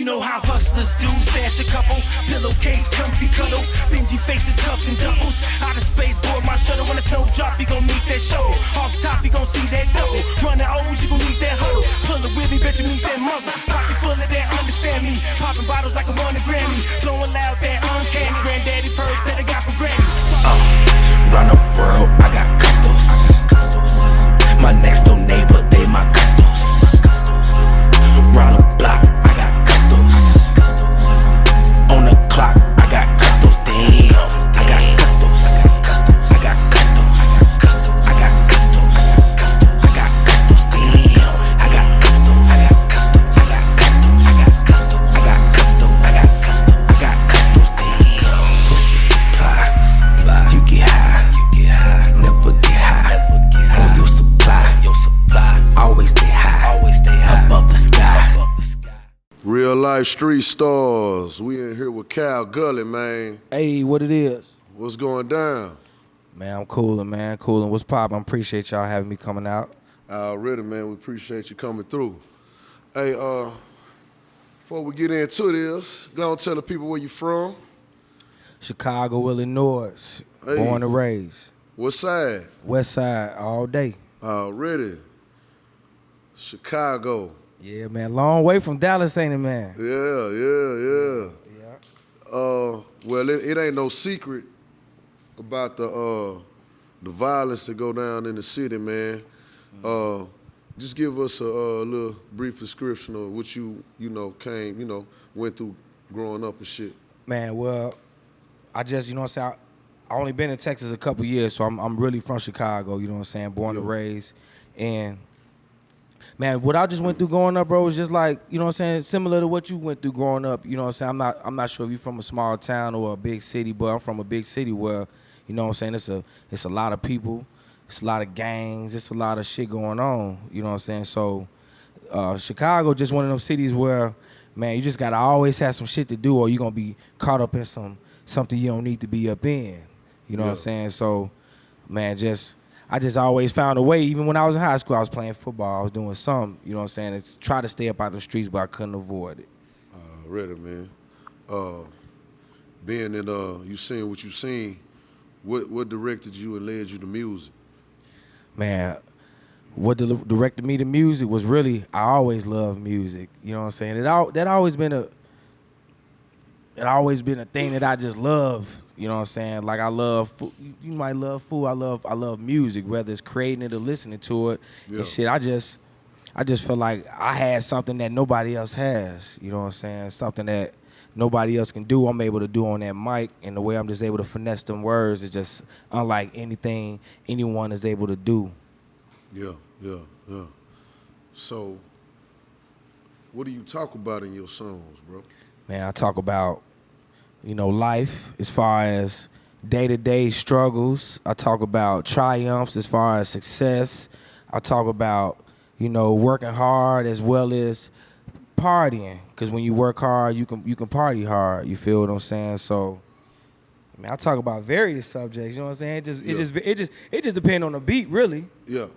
You know how hustlers do, stash a couple, pillowcase, comfy cuddle, Benji faces, cuffs and duffels. Out of space, board my shuttle. When the snow drop, you gon' need that shovel. Off top, you gon' see that double. Running O's, you gon' need that huddle. Pull it with me, bitch, you need that muzzle. Pocket full of that, understand me. Popping bottles like I won a Grammy. Blowing loud, that uncanny. Granddaddy purse that I got for Grammy. Run the world, I got custos. My next door neighbor, they my custos. Run the block, I got custos. On the clock, I got custos. Damn, I got custos. I got custos. I got custos. I got custos. Damn, I got custos. I got custos. I got custos. I got custos. I got custos. I got custos. Damn, pussy supply. You get high. Never get high. On your supply. Always stay high. Above the sky. Real life street stars. We in here with Kal Gully, man. Hey, what it is? What's going down? Man, I'm coolin', man. Coolin'. What's poppin'? I appreciate y'all having me coming out. Already, man. We appreciate you coming through. Hey, before we get into this, go and tell the people where you from. Chicago, Illinois. Hey. Born and raised. What side? West Side all day. Already. Chicago. Yeah, man. Long way from Dallas, ain't it, man? Yeah. Yeah. Well, it ain't no secret about the violence that go down in the city, man. Just give us a little brief description of what you went through growing up and shit. Man, well, I just, you know what I'm saying, I only been in Texas a couple years, so I'm really from Chicago, you know what I'm saying, born and raised. And man, what I just went through growing up, bro, was just like, you know what I'm saying, similar to what you went through growing up. You know what I'm saying? I'm not sure if you're from a small town or a big city, but I'm from a big city where, you know what I'm saying, it's a lot of people, it's a lot of gangs, it's a lot of shit going on, you know what I'm saying? So Chicago just one of those cities where, man, you just gotta always have some shit to do or you're gonna be caught up in something you don't need to be up in. You know what I'm saying? So, man, I just always found a way. Even when I was in high school, I was playing football. I was doing something, you know what I'm saying? It's try to stay up out the streets, but I couldn't avoid it. Ready, man. Being in you seen what you seen, what directed you and led you to music? Man, what directed me to music was really, I always loved music. You know what I'm saying? That always been a thing that I just love. You know what I'm saying? Like I love food. You might love food. I love music, whether it's creating it or listening to it. Yeah. And shit, I just feel like I had something that nobody else has. You know what I'm saying? Something that nobody else can do. I'm able to do on that mic, and the way I'm just able to finesse them words is just unlike anything anyone is able to do. Yeah. So, what do you talk about in your songs, bro? Man, I talk about, you know, life as far as day-to-day struggles. I talk about triumphs as far as success. I talk about, you know, working hard as well as partying. Because when you work hard, you can party hard. You feel what I'm saying? So, I mean, I talk about various subjects. You know what I'm saying? It just depends on the beat, really. Yeah.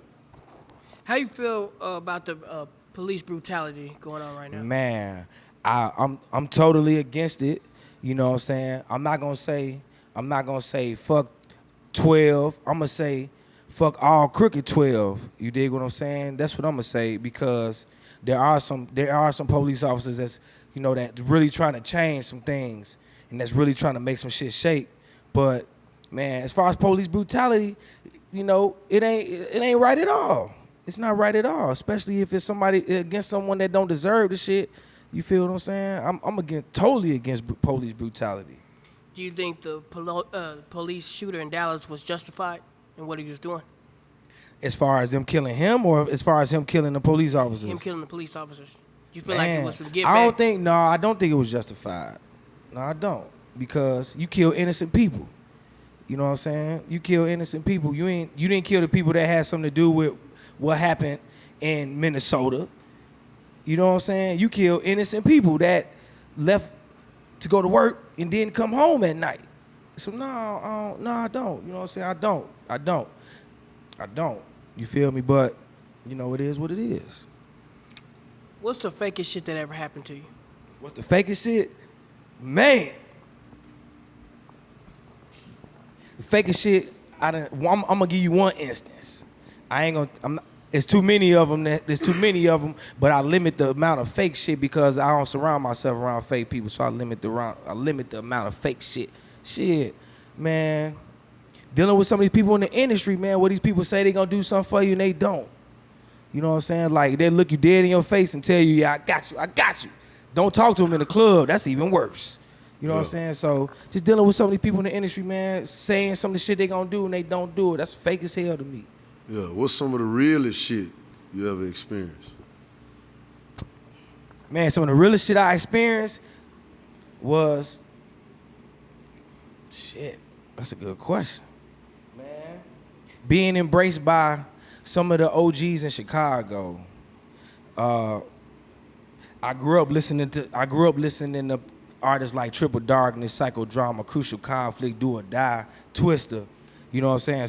How you feel about the police brutality going on right now? Man, I'm totally against it. You know what I'm saying? I'm not gonna say fuck 12. I'm gonna say fuck all crooked 12. You dig what I'm saying? That's what I'm gonna say, because there are some police officers that's, you know, that's really trying to change some things and that's really trying to make some shit shake. But man, as far as police brutality, you know, it ain't right at all. It's not right at all, especially if it's somebody against someone that don't deserve the shit. You feel what I'm saying? I'm totally against police brutality. Do you think the police shooter in Dallas was justified in what he was doing? As far as them killing him, or as far as him killing the police officers? Him killing the police officers. You feel like it was some get back? I don't think it was justified. No, I don't. Because you kill innocent people. You know what I'm saying? You kill innocent people. You didn't kill the people that had something to do with what happened in Minnesota. You know what I'm saying? You kill innocent people that left to go to work and didn't come home at night. So no, I don't. You know what I'm saying? I don't. You feel me? But, you know, it is what it is. What's the fakest shit that ever happened to you? What's the fakest shit? Man. The fakest shit, I'm gonna give you one instance. It's too many of them. There's too many of them, but I limit the amount of fake shit because I don't surround myself around fake people. So I limit the amount of fake shit. Shit, man. Dealing with some of these people in the industry, man, where these people say they gonna do something for you and they don't. You know what I'm saying? Like, they look you dead in your face and tell you, yeah, I got you. Don't talk to them in the club. That's even worse. You know what I'm saying? So just dealing with some of these people in the industry, man, saying some of the shit they gonna do and they don't do it. That's fake as hell to me. Yeah, what's some of the realest shit you ever experienced? Man, some of the realest shit I experienced was, shit, that's a good question. Man, being embraced by some of the OGs in Chicago. I grew up listening to artists like Triple Darkness, Psychodrama, Crucial Conflict, Do or Die, Twister. You know what I'm saying?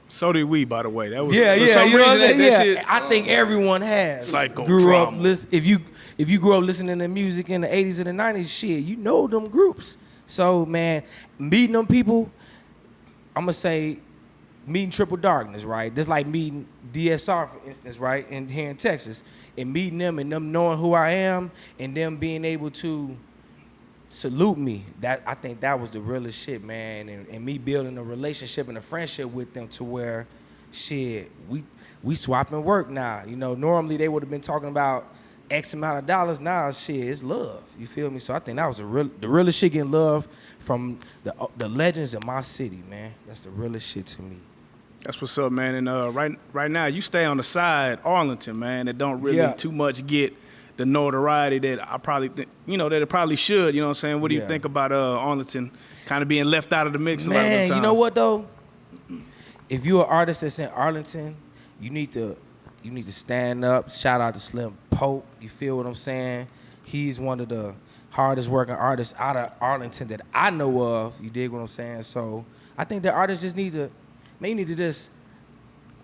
So did we, by the way. That was Yeah. For some You know what I'm reason, saying? that Yeah. shit. I think everyone has. Psychodrama. If you grew up listening to music in the 80s and the 90s, shit, you know them groups. So, man, meeting them people, I'm going to say meeting Triple Darkness, right? Just like meeting DSR, for instance, right? Here in Texas. And meeting them and them knowing who I am and them being able to salute me. I think that was the realest shit, man. And me building a relationship and a friendship with them to where, shit, we swapping work now. You know, normally they would have been talking about X amount of dollars. Now, shit, it's love. You feel me? So I think that was the realest shit, getting love from the legends of my city, man. That's the realest shit to me. That's what's up, man. And right now, you stay on the side, Arlington, man, that don't really too much get the notoriety that I probably think, that it probably should. You know what I'm saying? What do you think about Arlington kind of being left out of the mix a lot of the Man, time? you know what though? If you're an artist that's in Arlington, you need to stand up. Shout out to Slim Pope. You feel what I'm saying? He's one of the hardest working artists out of Arlington that I know of. You dig what I'm saying? So I think that artists just need to just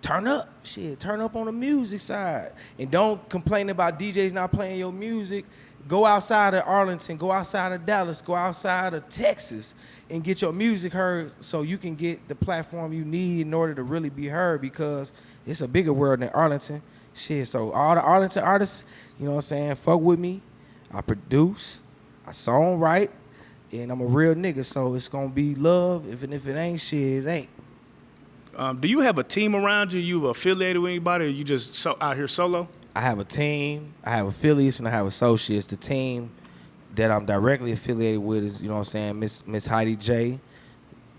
turn up. Shit, turn up on the music side. And don't complain about DJs not playing your music. Go outside of Arlington, go outside of Dallas, go outside of Texas and get your music heard so you can get the platform you need in order to really be heard, because it's a bigger world than Arlington. Shit, so all the Arlington artists, you know what I'm saying, fuck with me. I produce, I songwrite, and I'm a real nigga, so it's gonna be love. If it ain't, shit, it ain't. Do you have a team around you? You affiliated with anybody, or you just out here solo? I have a team, I have affiliates, and I have associates. The team that I'm directly affiliated with is, you know what I'm saying, Miss Heidi J.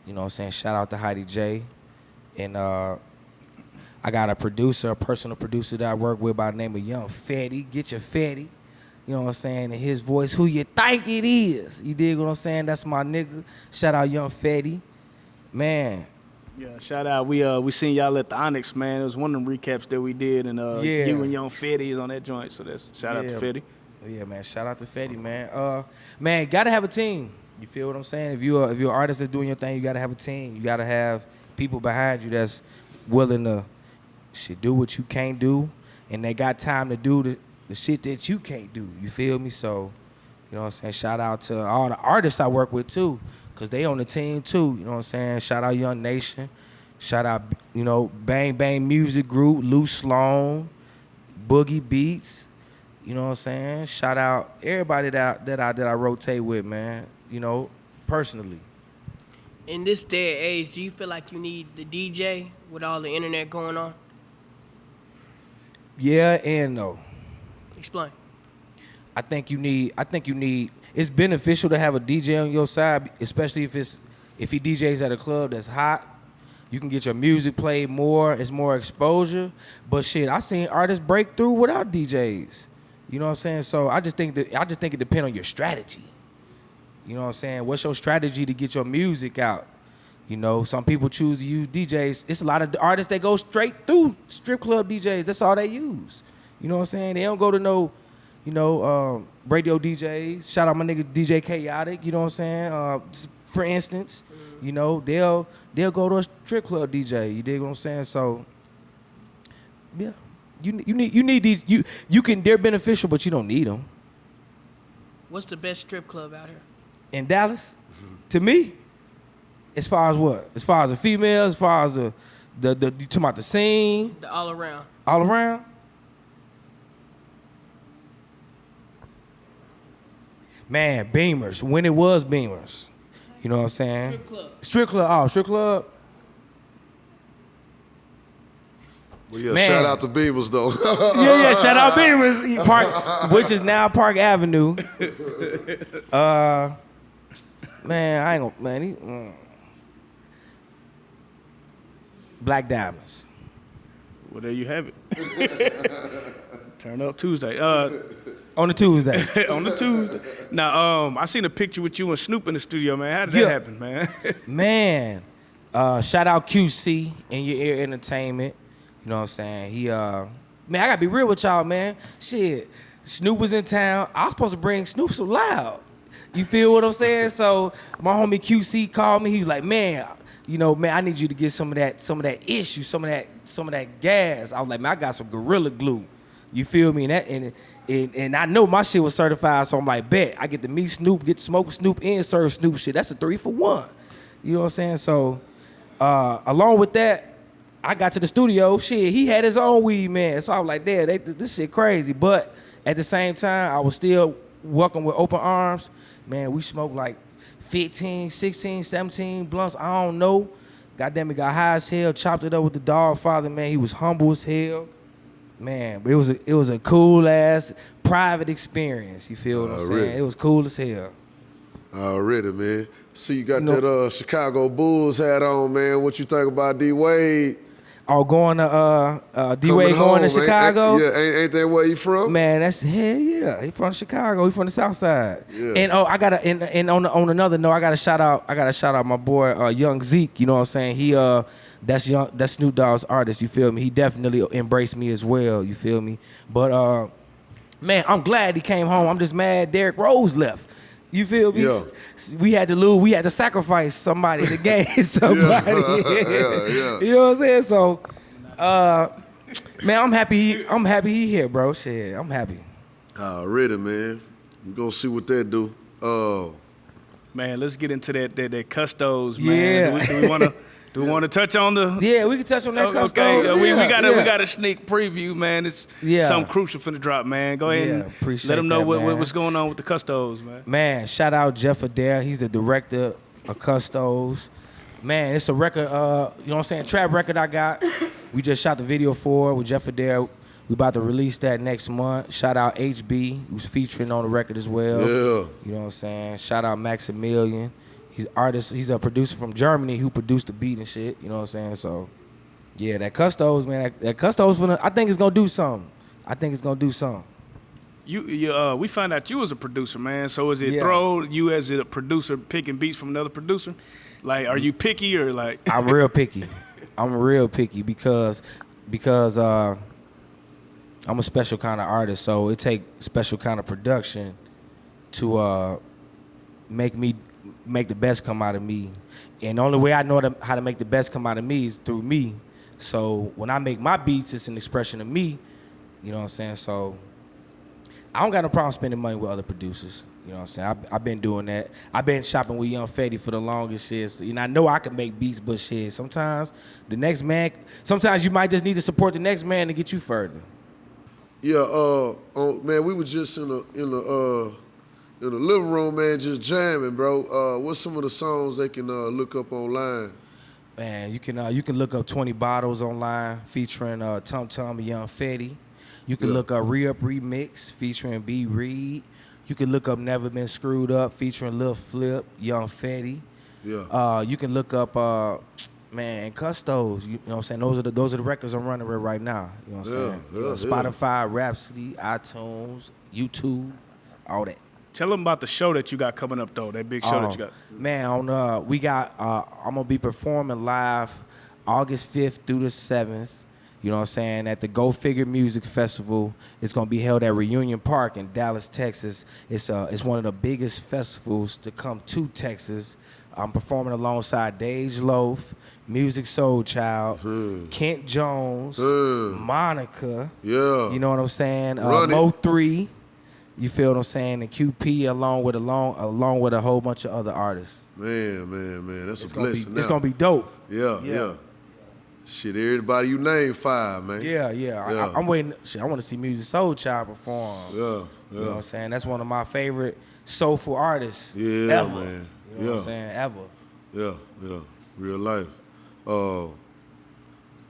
You know what I'm saying? Shout out to Heidi J. And I got a personal producer that I work with by the name of Young Fetty. Get your Fetty. You know what I'm saying? In his voice, who you think it is. You dig what I'm saying? That's my nigga. Shout out Young Fetty. Man. Yeah, shout out. We seen y'all at the Onyx, man. It was one of them recaps that we did, and you and Young Fetty is on that joint, so that's shout out to Fetty. Yeah, man. Shout out to Fetty, man. Man, gotta have a team. You feel what I'm saying? If you're an artist that's doing your thing, you gotta have a team. You gotta have people behind you that's willing to do what you can't do, and they got time to do the shit that you can't do. You feel me? So, you know what I'm saying? Shout out to all the artists I work with too, because they on the team too. You know what I'm saying? Shout out Young Nation. Shout out, Bang Bang Music Group, Lou Sloan, Boogie Beats. You know what I'm saying? Shout out everybody that I rotate with, man. Personally. In this day and age, do you feel like you need the DJ with all the internet going on? Yeah and no. Explain. I think you need. It's beneficial to have a DJ on your side, especially if he DJs at a club that's hot. You can get your music played more. It's more exposure. But shit, I seen artists break through without DJs. You know what I'm saying? So I just think it depends on your strategy. You know what I'm saying? What's your strategy to get your music out? Some people choose to use DJs. It's a lot of artists that go straight through strip club DJs. That's all they use. You know what I'm saying? They don't go to no, radio DJs. Shout out my nigga DJ Chaotic. You know what I'm saying? For instance, they'll go to a strip club DJ. You dig what I'm saying? So, yeah, you need these. They're beneficial, but you don't need them. What's the best strip club out here? In Dallas, to me, as far as what? As far as the females, as far as the you talking about the scene, The all around. all around. Man, Beamers. When it was Beamers, you know what I'm saying? Strip club. Strip club. Oh, strip club. Well, yeah, Man. shout out to Beavers though. Yeah. Shout out Beamers Park, which is now Park Avenue. Man, I ain't gonna. Man, Black Diamonds. Well, there you have it. Turn up Tuesday. On the Tuesday. On the Tuesday. Now, I seen a picture with you and Snoop in the studio, man. How did that happen, man? Man, shout out QC in Your Ear Entertainment. You know what I'm saying? He man, I gotta be real with y'all, man. Shit, Snoop was in town. I was supposed to bring Snoop so loud. You feel what I'm saying? So my homie QC called me. He was like, man, you know, man, I need you to get some of that issue, some of that gas. I was like, man, I got some Gorilla Glue. You feel me? And I know my shit was certified, so I'm like, bet. I get to meet Snoop, get to smoke Snoop, and serve Snoop shit. That's a 3 for 1. You know what I'm saying? So along with that, I got to the studio. Shit, he had his own weed, man. So I was like, damn, this shit crazy. But at the same time, I was still welcome with open arms. Man, we smoked like 15, 16, 17 blunts. I don't know. Goddamn, it got high as hell. Chopped it up with the dog father, man. He was humble as hell. Man, but it was a cool ass private experience. You feel what I'm saying? Really? It was cool as hell. Already, man. See, you got You know- that Chicago Bulls hat on, man. What you think about D Wade? Oh, going to D-Wade Coming going to home, Chicago? Ain't that where you from? Man, that's hell yeah. He from Chicago. He from the South Side. Yeah. And I gotta and on another note, I gotta shout out my boy Young Zeke. You know what I'm saying? He that's Snoop Dogg's artist. You feel me? He definitely embraced me as well. You feel me? But man, I'm glad he came home. I'm just mad Derrick Rose left. You feel me? Yeah. We had to lose. We had to sacrifice somebody to gain somebody. Yeah. You know what I'm saying? So, man, I'm happy. I'm happy he here, bro. Shit, I'm happy. Already, man. We gonna see what that do. Man, let's get into that custos, Yeah. man. Do we want to touch on the? Yeah, we can touch on that. Okay, Custos. we Yeah, got yeah. a sneak preview, man. It's Yeah. something crucial for the drop, man. Go ahead Yeah, and appreciate let them know that, man. what's going on with the custos, man. Man, shout out Jeff Adair. He's the director of Custos. Man, it's a record, you know what I'm saying, trap record I got. We just shot the video for it with Jeff Adair. We about to release that next month. Shout out HB, who's featuring on the record as well. Yeah. You know what I'm saying? Shout out Maximilian. He's a producer from Germany who produced the beat and shit. You know what I'm saying? So, yeah, that Custos, man, that Custos, I think it's gonna do something. We found out you was a producer, man. So is it Yeah. throw you as a producer picking beats from another producer? Like, are you picky or like? I'm real picky. because I'm a special kind of artist, so it take special kind of production to make the best come out of me. And the only way I know how to make the best come out of me is through me. So when I make my beats, it's an expression of me. You know what I'm saying? So I don't got no problem spending money with other producers. You know what I'm saying? I've been doing that. I've been shopping with Young Fetty for the longest shit. So, I know I can make beats, but shit, sometimes you might just need to support the next man to get you further. Yeah, man, we were just in the living room, man, just jamming, bro. What's some of the songs they can look up online? Man, you can look up 20 Bottles online featuring Tum Tum and Young Fetty. You can look up Re-Up Remix featuring B. Reed. You can look up Never Been Screwed Up featuring Lil Flip, Young Fetty. Yeah. You can look up man, Custos. You know what I'm saying? Those are the records I'm running with right now. You know what I'm saying? Spotify, Rhapsody, iTunes, YouTube, all that. Tell them about the show that you got coming up though. That big show that you got. Man, I'm gonna be performing live August 5th through the 7th. You know what I'm saying? At the Go Figure Music Festival. It's gonna be held at Reunion Park in Dallas, Texas. It's one of the biggest festivals to come to Texas. I'm performing alongside Dage Loaf, Music Soul Child, Kent Jones, Monica. Yeah. You know what I'm saying? Run it. Mo 3. You feel what I'm saying? And QP along with a whole bunch of other artists. Man, that's a blessing. It's gonna be dope. Yeah. Shit, everybody you name 5, man. Yeah. I'm waiting. Shit, I want to see Music Soul Child perform. Yeah. You know what I'm saying? That's one of my favorite soulful artists ever. Man. You know what I'm saying? Ever. Yeah. Real life.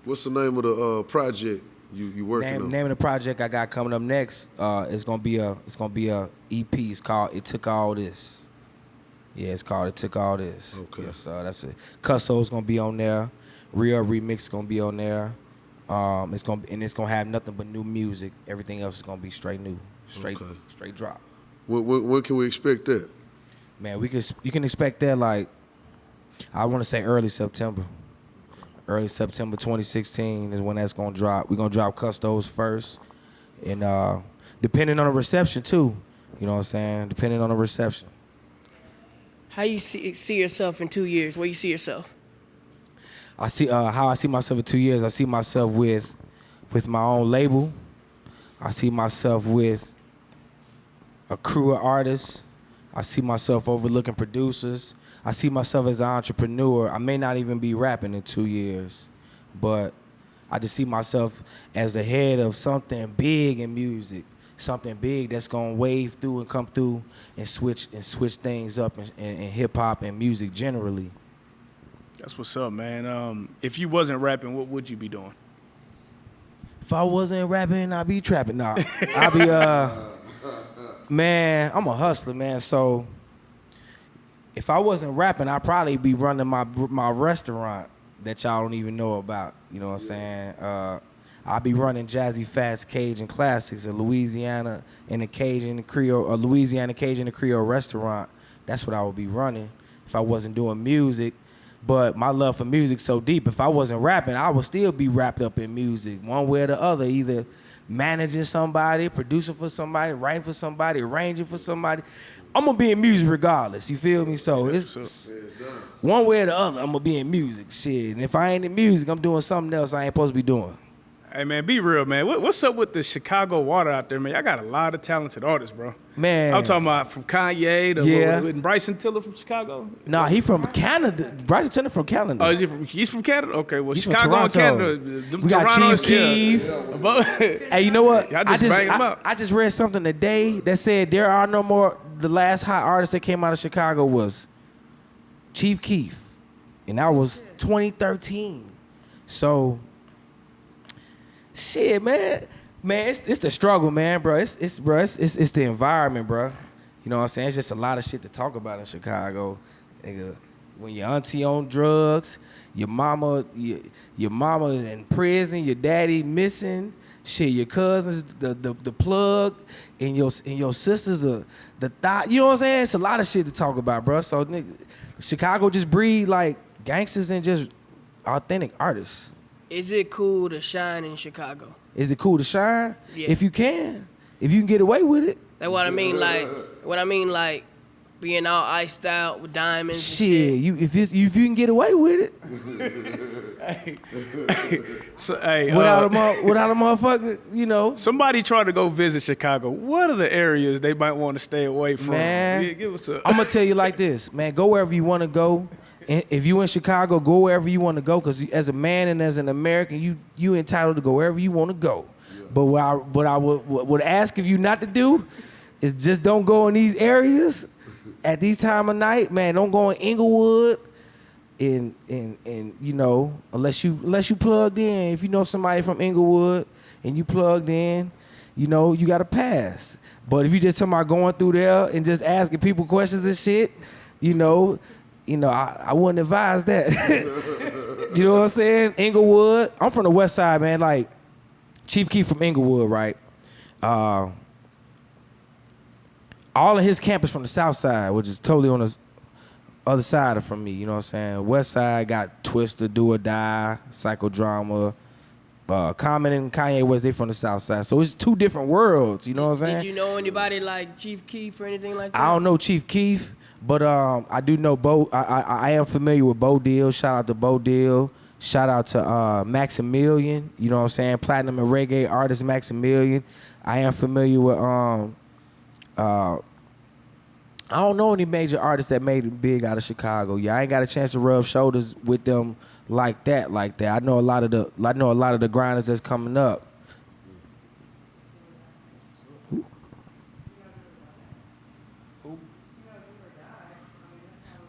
What's the name of the project you working on? Name of the project I got coming up next is gonna be a EP. It's called It Took All This. Yeah, it's called It Took All This. Okay. Yes, that's it. Cusso's gonna be on there. Real Remix gonna be on there. It's gonna have nothing but new music. Everything else is gonna be straight new, straight drop. When can we expect that? Man, you can expect that like I want to say early September. Early September 2016 is when that's gonna drop. We're gonna drop Custos first, and depending on the reception too. You know what I'm saying? Depending on the reception. How you see yourself in 2 years? Where you see yourself? I see how I see myself in 2 years. I see myself with my own label. I see myself with a crew of artists. I see myself overlooking producers. I see myself as an entrepreneur. I may not even be rapping in 2 years, but I just see myself as the head of something big in music, something big that's gonna wave through and come through and switch things up in hip hop and music generally. That's what's up, man. If you wasn't rapping, what would you be doing? If I wasn't rapping, I'd be trapping. Nah, I'd be man, I'm a hustler, man. So if I wasn't rapping, I'd probably be running my restaurant that y'all don't even know about. You know what I'm saying? I'll be running Jazzy Fast Cajun Classics, a Louisiana and a Cajun Creole, a Louisiana Cajun and Creole restaurant. That's what I would be running if I wasn't doing music. But my love for music so deep, if I wasn't rapping, I would still be wrapped up in music one way or the other, either managing somebody, producing for somebody, writing for somebody, arranging for somebody. I'm gonna be in music regardless, you feel me? So it's one way or the other, I'm gonna be in music, shit. And if I ain't in music, I'm doing something else I ain't supposed to be doing. Hey, man, be real, man. What's up with the Chicago water out there, man? Y'all got a lot of talented artists, bro. Man. I'm talking about from Kanye to Bryson Tiller from Chicago. Nah, he from Canada. Bryson Tiller from Canada. Oh, is he he's from Canada? Okay, well, He's Chicago and Canada. We got Chief Keef. Hey, you know what? Y'all just bang them up. I just read something today that said there are no more. The last hot artist that came out of Chicago was Chief Keef, and that was 2013. So, shit, man, it's the struggle, man, bro. It's the environment, bro. You know what I'm saying? It's just a lot of shit to talk about in Chicago. Nigga, when your auntie on drugs, your mama in prison, your daddy missing, shit, your cousins the plug, and your sisters the thought. You know what I'm saying? It's a lot of shit to talk about, bro. So nigga, Chicago just breed like gangsters and just authentic artists. Is it cool to shine in Chicago? Is it cool to shine? Yeah. If you can get away with it. That's what I mean. Like being all iced out with diamonds. Shit, if you can get away with it. So, hey, without a motherfucker, you know. Somebody tried to go visit Chicago. What are the areas they might want to stay away from? Man, give us a I'm gonna tell you like this, man. Go wherever you want to go. If you in Chicago, go wherever you want to go. Cause as a man and as an American, you entitled to go wherever you want to go. Yeah. But what I would ask of you not to do is just don't go in these areas at these time of night, man. Don't go in Inglewood, and you know, unless you plugged in. If you know somebody from Inglewood and you plugged in, you know, you got to pass. But if you just talking about going through there and just asking people questions and shit, you know, I wouldn't advise that. You know what I'm saying? Inglewood. I'm from the West Side, man. Like Chief Keef from Inglewood, right? All of his campus from the South Side, which is totally on the other side from me. You know what I'm saying? West Side got Twister, Do or Die, Psychodrama. Common and Kanye West, they from the South Side. So it's two different worlds. You know what I'm saying? Did you know anybody like Chief Keef or anything like that? I don't know Chief Keef. But I do know Bo. I am familiar with Bo Deal. Shout out to Bo Deal. Shout out to Maximilian. You know what I'm saying? Platinum and reggae artist Maximilian. I am familiar with I don't know any major artists that made it big out of Chicago. Yeah, I ain't got a chance to rub shoulders with them like that. I know a lot of the grinders that's coming up.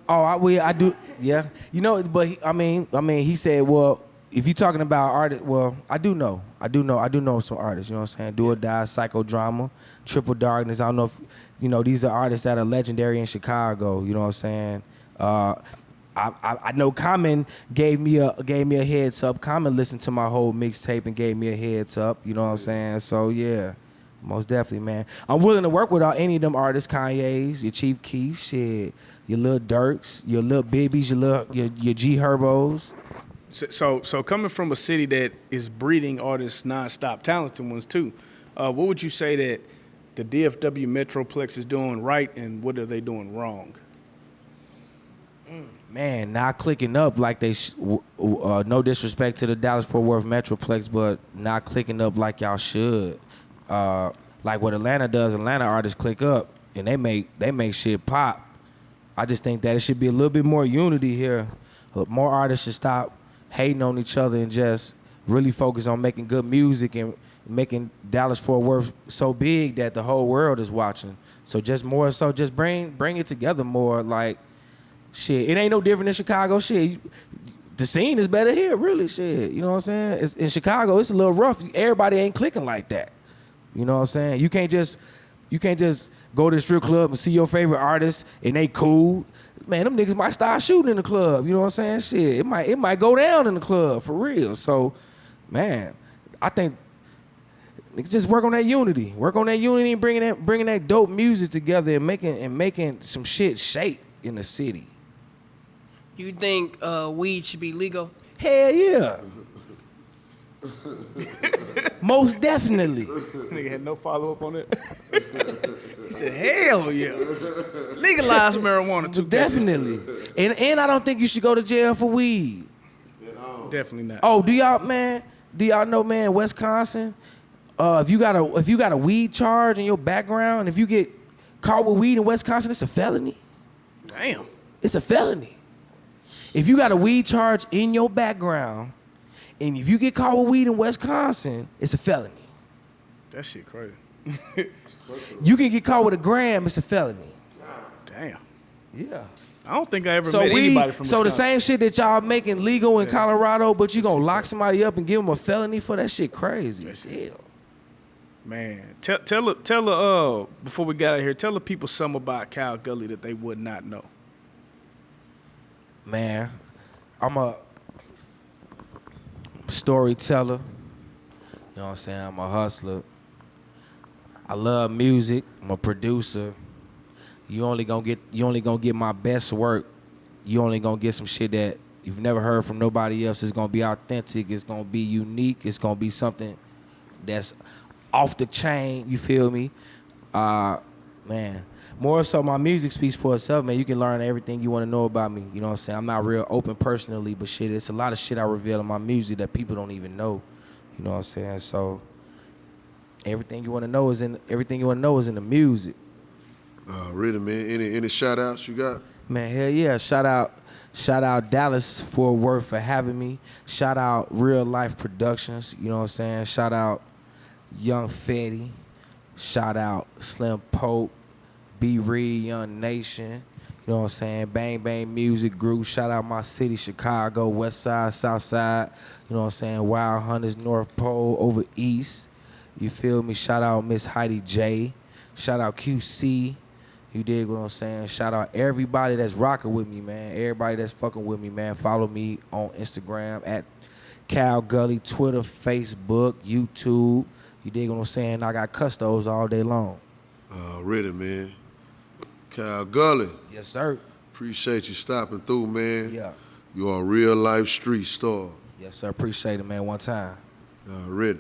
Oh, I do. Yeah, you know, but he said, well, if you're talking about artists, well, I do know some artists. You know what I'm saying? Do or Die, Psychodrama, Triple Darkness. I don't know if you know these are artists that are legendary in Chicago. You know what I'm saying? I know Common gave me a heads up. Common listened to my whole mixtape and gave me a heads up. You know what I'm saying? So yeah, most definitely, man. I'm willing to work with any of them artists, Kanye's, your Chief Keef, shit, your Lil Durks, your Lil Bibbies, your G Herbos. So coming from a city that is breeding artists nonstop, talented ones too, what would you say that the DFW Metroplex is doing right, and what are they doing wrong? Man, not clicking up like they, no disrespect to the Dallas-Fort Worth Metroplex, but not clicking up like y'all should. Like what Atlanta does, Atlanta artists click up and they make shit pop. I just think that it should be a little bit more unity here. More artists should stop hating on each other and just really focus on making good music and making Dallas-Fort Worth so big that the whole world is watching. So just more so, just bring it together more. Like, shit, it ain't no different in Chicago. Shit, the scene is better here, really. Shit, you know what I'm saying? In Chicago, it's a little rough. Everybody ain't clicking like that. You know what I'm saying? You can't just go to the strip club and see your favorite artist and they cool. Man, them niggas might start shooting in the club. You know what I'm saying? Shit, it might go down in the club for real. So, man, I think niggas just work on that unity. Work on that unity and bringing that dope music together and making some shit shape in the city. You think weed should be legal? Hell yeah. Most definitely. Nigga had no follow-up on it. He said, hell yeah. Legalize marijuana too. Definitely. And I don't think you should go to jail for weed. Definitely not. Oh, do y'all know, man, Wisconsin, if you got a weed charge in your background, if you get caught with weed in Wisconsin, it's a felony. Damn. It's a felony. If you got a weed charge in your background, and if you get caught with weed in Wisconsin, it's a felony. That shit crazy. You can get caught with a gram, it's a felony. Damn. Yeah. I don't think I ever met anybody from Wisconsin. So the same shit that y'all making legal in Colorado, but you gonna lock somebody up and give them a felony for that shit crazy as hell. Man, tell before we got out of here, tell the people something about Kal Gully that they would not know. Man, I'm a storyteller. You know what I'm saying? I'm a hustler. I love music. I'm a producer. You only gonna get my best work. You only gonna get some shit that you've never heard from nobody else. It's gonna be authentic. It's gonna be unique. It's gonna be something that's off the chain. You feel me? Man. More so, my music speaks for itself, man. You can learn everything you want to know about me. You know what I'm saying? I'm not real open personally, but shit, it's a lot of shit I reveal in my music that people don't even know. You know what I'm saying? So everything you want to know is in the music. Really, man. Any shout outs you got? Man, hell yeah. Shout out Dallas-Fort Worth for having me. Shout out Reallyfe Productions. You know what I'm saying? Shout out Young Fetty. Shout out Slim Pope. B. Reed, Young Nation, you know what I'm saying? Bang Bang Music Group. Shout out my city, Chicago, West Side, South Side. You know what I'm saying? Wild Hunters, North Pole, over East. You feel me? Shout out Miss Heidi J. Shout out QC. You dig what I'm saying? Shout out everybody that's rocking with me, man. Everybody that's fucking with me, man. Follow me on Instagram at Kal Gully, Twitter, Facebook, YouTube. You dig what I'm saying? I got custos all day long. Really, man. Kal Gully. Yes, sir. Appreciate you stopping through, man. Yeah. You are a real life street star. Yes, sir. Appreciate it, man. One time. Ready.